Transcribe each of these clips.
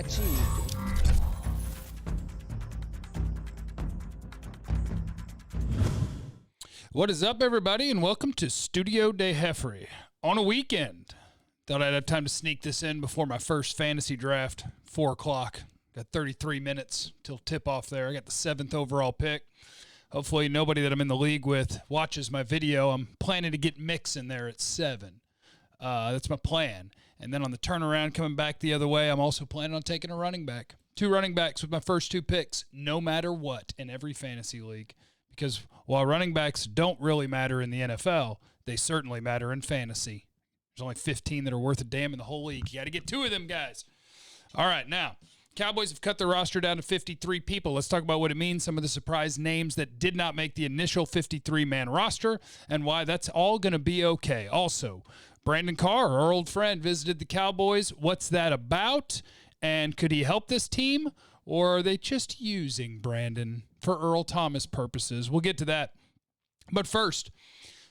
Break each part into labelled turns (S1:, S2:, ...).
S1: achieved.
S2: What is up, everybody, and welcome to Studio de Jeffrey. On a weekend, thought I'd have time to sneak this in before my first fantasy draft, 4 o'clock. Got 33 minutes till tip-off there. I got the 7th overall pick. Hopefully nobody that I'm in the league with watches my video. I'm planning to get Mix in there at 7. That's my plan. And then on the turnaround coming back the other way, I'm also planning on taking a running back. 2 running backs with my first 2 picks, no matter what, in every fantasy league. Because while running backs don't really matter in the NFL, they certainly matter in fantasy. There's only 15 that are worth a damn in the whole league. You got to get 2 of them guys. All right, now, Cowboys have cut their roster down to 53 people. Let's talk about what it means, some of the surprise names that did not make the initial 53-man roster, and why that's all going to be okay. Also, Brandon Carr, our old friend, visited the Cowboys. What's that about? And could he help this team? Or are they just using Brandon for Earl Thomas purposes? We'll get to that. But first,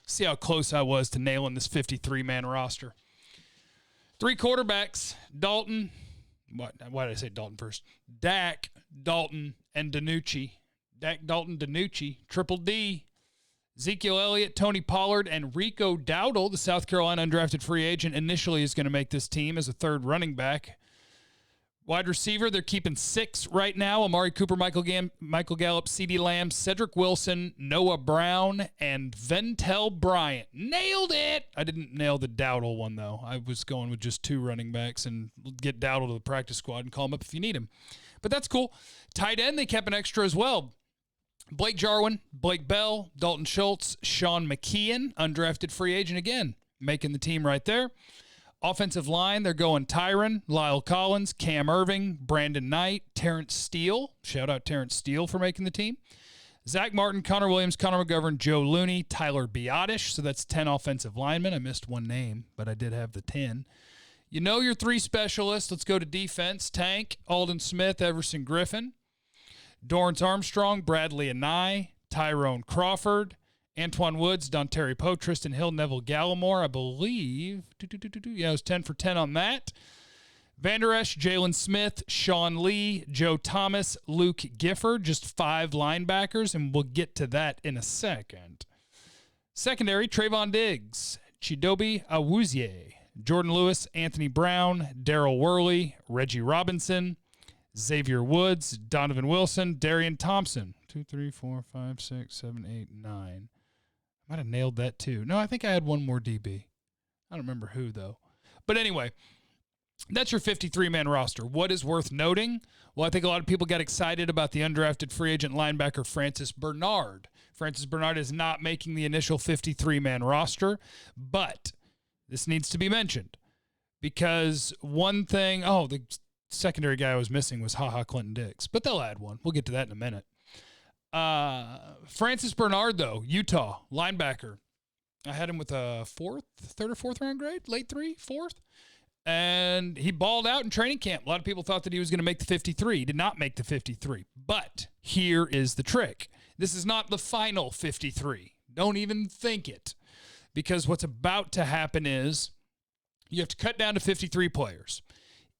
S2: see how close I was to nailing this 53-man roster. 3 quarterbacks, Dalton. Why did I say Dalton first? Dak, Dalton, and DiNucci. Dak, Dalton, DiNucci, Triple D. Ezekiel Elliott, Tony Pollard, and Rico Dowdle, the South Carolina undrafted free agent, initially is going to make this team as a 3rd running back. Wide receiver, they're keeping 6 right now. Amari Cooper, Michael Gallup, CeeDee Lamb, Cedric Wilson, Noah Brown, and Ventel Bryant. Nailed it! I didn't nail the Dowdle one, though. I was going with just 2 running backs and get Dowdle to the practice squad and call him up if you need him. But that's cool. Tight end, they kept an extra as well. Blake Jarwin, Blake Bell, Dalton Schultz, Sean McKeon, undrafted free agent again, making the team right there. Offensive line, they're going Tyron, Lyle Collins, Cam Irving, Brandon Knight, Terrence Steele. Shout out Terrence Steele for making the team. Zach Martin, Connor Williams, Connor McGovern, Joe Looney, Tyler Biotish. So that's 10 offensive linemen. I missed one name, but I did have the 10. You know your 3 specialists. Let's go to defense. Tank, Alden Smith, Everson Griffin, Dorrance Armstrong, Bradley Anai, Tyrone Crawford, Antoine Woods, Dontari Poe, Tristan Hill, Neville Gallimore, I believe. Yeah, it was 10 for 10 on that. Van Der Esch, Jalen Smith, Sean Lee, Joe Thomas, Luke Gifford, just 5 linebackers, and we'll get to that in a second. Secondary, Trayvon Diggs, Chidobe Awuzie, Jordan Lewis, Anthony Brown, Darrell Worley, Reggie Robinson, Xavier Woods, Donovan Wilson, Darian Thompson. 2, 3, 4, 5, 6, 7, 8, 9. Might have nailed that too. No, I think I had one more DB. I don't remember who, though. But anyway, that's your 53-man roster. What is worth noting? Well, I think a lot of people got excited about the undrafted free agent linebacker Francis Bernard. Francis Bernard is not making the initial 53-man roster, but this needs to be mentioned because one thing, the secondary guy I was missing was Clinton Dix, but they'll add one. We'll get to that in a minute. Francis Bernard, though, Utah, linebacker. I had him with a 3rd or 4th round grade, late 3, 4th. And he balled out in training camp. A lot of people thought that he was going to make the 53. He did not make the 53. But here is the trick. This is not the final 53. Don't even think it. Because what's about to happen is you have to cut down to 53 players.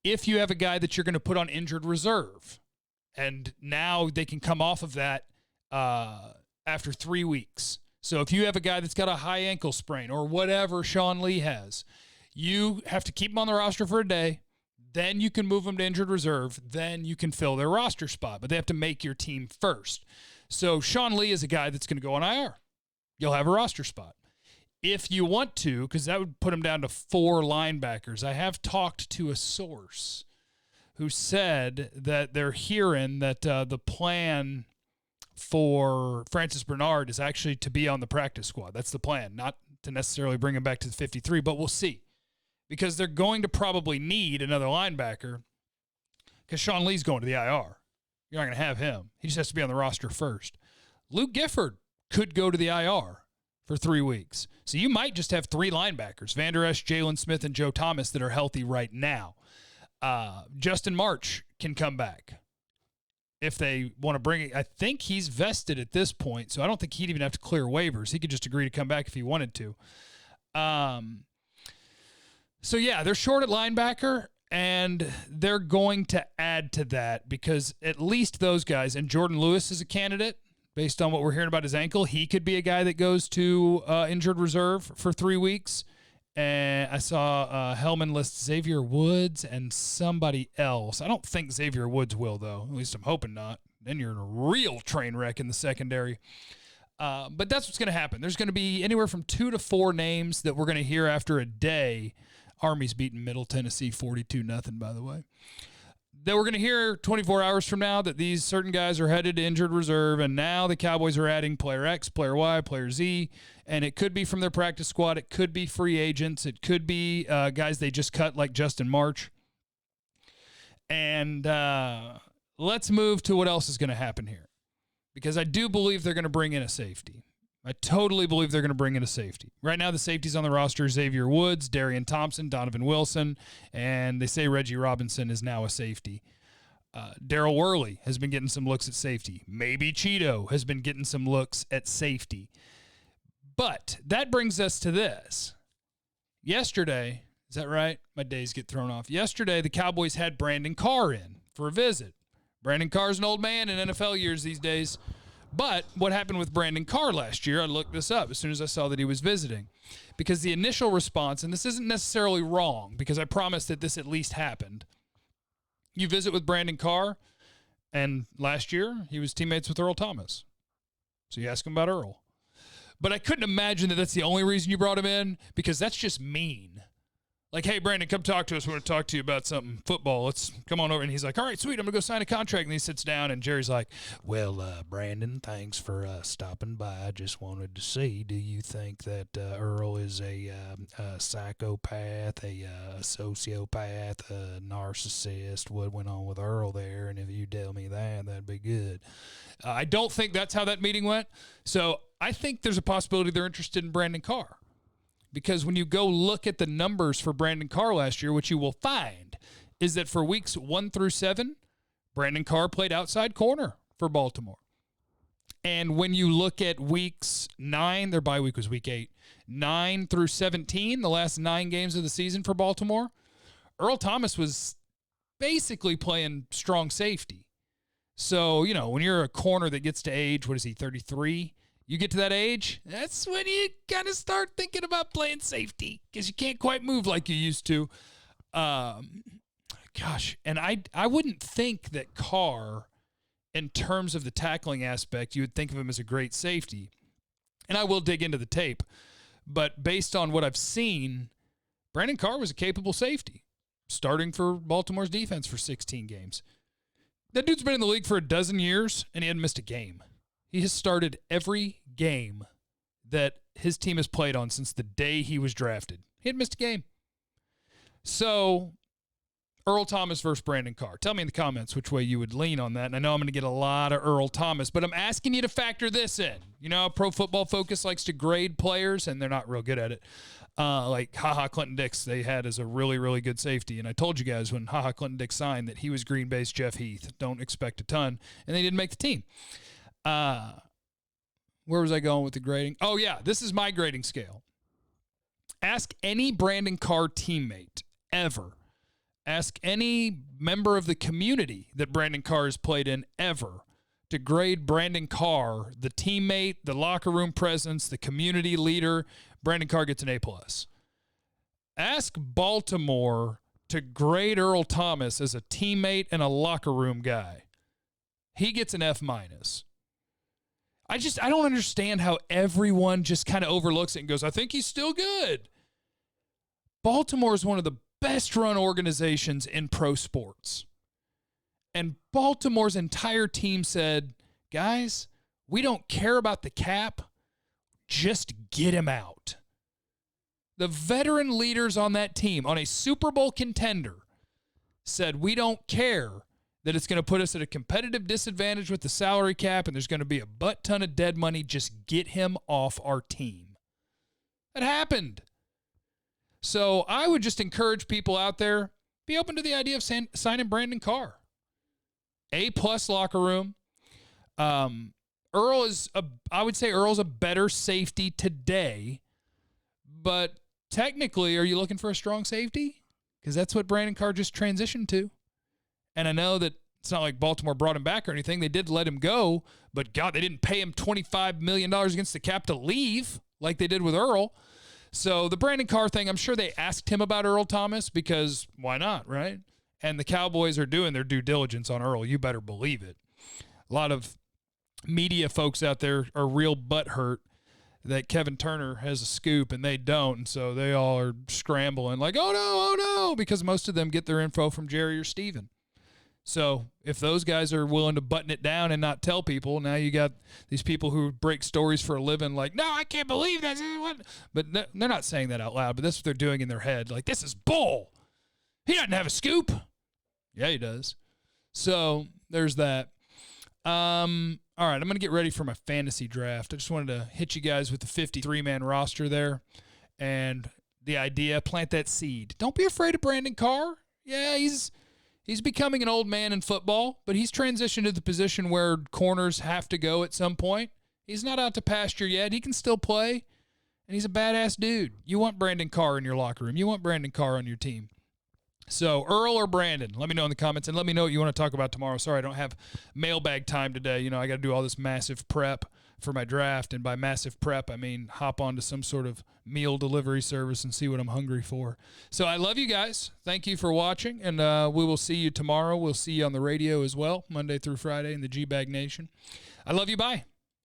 S2: If you have a guy that you're going to put on injured reserve, and now they can come off of that after 3 weeks. So if you have a guy that's got a high ankle sprain or whatever Sean Lee has, you have to keep him on the roster for a day. Then you can move them to injured reserve. Then you can fill their roster spot. But they have to make your team first. So Sean Lee is a guy that's going to go on IR. You'll have a roster spot. If you want to, because that would put him down to 4 linebackers. I have talked to a source who said that they're hearing that the plan for Francis Bernard is actually to be on the practice squad. That's the plan, not to necessarily bring him back to the 53, but we'll see. Because they're going to probably need another linebacker because Sean Lee's going to the IR. You're not going to have him. He just has to be on the roster first. Luke Gifford could go to the IR for 3 weeks. So you might just have 3 linebackers, Van Der Esch, Jalen Smith, and Joe Thomas, that are healthy right now. Justin March can come back if they want to bring it. I think he's vested at this point, so I don't think he'd even have to clear waivers. He could just agree to come back if he wanted to. So, yeah, they're short at linebacker, And they're going to add to that because at least those guys, and Jordan Lewis is a candidate based on what we're hearing about his ankle. He could be a guy that goes to injured reserve for 3 weeks. And I saw Hellman list Xavier Woods and somebody else. I don't think Xavier Woods will, though. At least I'm hoping not. Then you're in a real train wreck in the secondary. But that's what's going to happen. There's going to be anywhere from 2 to 4 names that we're going to hear after a day. Army's beating Middle Tennessee 42-0, by the way. That we're going to hear 24 hours from now that these certain guys are headed to injured reserve, and now the Cowboys are adding player X, player Y, player Z, and it could be from their practice squad. It could be free agents. It could be guys they just cut like Justin March. And let's move to what else is going to happen here, because I do believe they're going to bring in a safety. I totally believe they're going to bring in a safety. Right now, the safeties on the roster are Xavier Woods, Darian Thompson, Donovan Wilson, and they say Reggie Robinson is now a safety. Daryl Worley has been getting some looks at safety. Maybe Cheeto has been getting some looks at safety. But that brings us to this. Yesterday, is that right? My days get thrown off. Yesterday, the Cowboys had Brandon Carr in for a visit. Brandon Carr's an old man in NFL years these days. But what happened with Brandon Carr last year, I looked this up as soon as I saw that he was visiting. Because the initial response, and this isn't necessarily wrong, because I promise that this at least happened. You visit with Brandon Carr, and last year he was teammates with Earl Thomas. So you ask him about Earl. But I couldn't imagine that that's the only reason you brought him in, because that's just mean. Like, hey, Brandon, come talk to us. We want to talk to you about something football. Let's come on over. And he's like, all right, sweet. I'm going to go sign a contract. And he sits down, and Jerry's like, well, Brandon, thanks for stopping by. I just wanted to see, do you think that Earl is a psychopath, a sociopath, a narcissist? What went on with Earl there? And if you tell me that, that'd be good. I don't think that's how that meeting went. So I think there's a possibility they're interested in Brandon Carr. Because when you go look at the numbers for Brandon Carr last year, what you will find is that for weeks 1 through 7, Brandon Carr played outside corner for Baltimore. And when you look at weeks 9, their bye week was week 8, 9 through 17, the last 9 games of the season for Baltimore, Earl Thomas was basically playing strong safety. So, you know, when you're a corner that gets to age, what is he, 33? You get to that age, that's when you kind of start thinking about playing safety because you can't quite move like you used to. Gosh, and I wouldn't think that Carr, in terms of the tackling aspect, you would think of him as a great safety. And I will dig into the tape. But based on what I've seen, Brandon Carr was a capable safety, starting for Baltimore's defense for 16 games. That dude's been in the league for 12 years, and he hadn't missed a game. He has started every game that his team has played on since the day he was drafted. He hadn't missed a game. So, Earl Thomas versus Brandon Carr. Tell me in the comments which way you would lean on that. And I know I'm going to get a lot of Earl Thomas, but I'm asking you to factor this in. You know, Pro Football Focus likes to grade players, and they're not real good at it. Like Clinton Dix, they had as a really, really good safety. And I told you guys when Clinton Dix signed that he was Green Bay's Jeff Heath. Don't expect a ton. And they didn't make the team. Where was I going with the grading? Oh, yeah, this is my grading scale. Ask any Brandon Carr teammate ever. Ask any member of the community that Brandon Carr has played in ever to grade Brandon Carr, the teammate, the locker room presence, the community leader. Brandon Carr gets an A+. Ask Baltimore to grade Earl Thomas as a teammate and a locker room guy. He gets an F-. I don't understand how everyone just kind of overlooks it and goes, I think he's still good. Baltimore is one of the best run organizations in pro sports. And Baltimore's entire team said, guys, we don't care about the cap. Just get him out. The veteran leaders on that team, on a Super Bowl contender, said, we don't care that it's going to put us at a competitive disadvantage with the salary cap and there's going to be a butt ton of dead money. Just get him off our team. That happened. So I would just encourage people out there, be open to the idea of signing Brandon Carr. A+ locker room. I would say Earl's a better safety today, but technically, are you looking for a strong safety? because that's what Brandon Carr just transitioned to. And I know that it's not like Baltimore brought him back or anything. They did let him go, but God, they didn't pay him $25 million against the cap to leave like they did with Earl. So the Brandon Carr thing, I'm sure they asked him about Earl Thomas because why not, right? And the Cowboys are doing their due diligence on Earl. You better believe it. A lot of media folks out there are real butthurt that Kevin Turner has a scoop and they don't, and so they all are scrambling like, oh no, because most of them get their info from Jerry or Steven. So if those guys are willing to button it down and not tell people, now you got these people who break stories for a living like, no, I can't believe that. But they're not saying that out loud, but that's what they're doing in their head. Like, this is bull. He doesn't have a scoop. Yeah, he does. So there's that. All right, I'm going to get ready for my fantasy draft. I just wanted to hit you guys with the 53-man roster there and the idea, plant that seed. Don't be afraid of Brandon Carr. Yeah, he's becoming an old man in football, but he's transitioned to the position where corners have to go at some point. He's not out to pasture yet. He can still play, and he's a badass dude. You want Brandon Carr in your locker room. You want Brandon Carr on your team. So, Earl or Brandon, let me know in the comments, and let me know what you want to talk about tomorrow. Sorry, I don't have mailbag time today. You know, I got to do all this massive prep for my draft, and by massive prep, I mean hop onto some sort of meal delivery service and see what I'm hungry for. So, I love you guys. Thank you for watching, and we will see you tomorrow. We'll see you on the radio as well, Monday through Friday in the G-Bag Nation. I love you. Bye.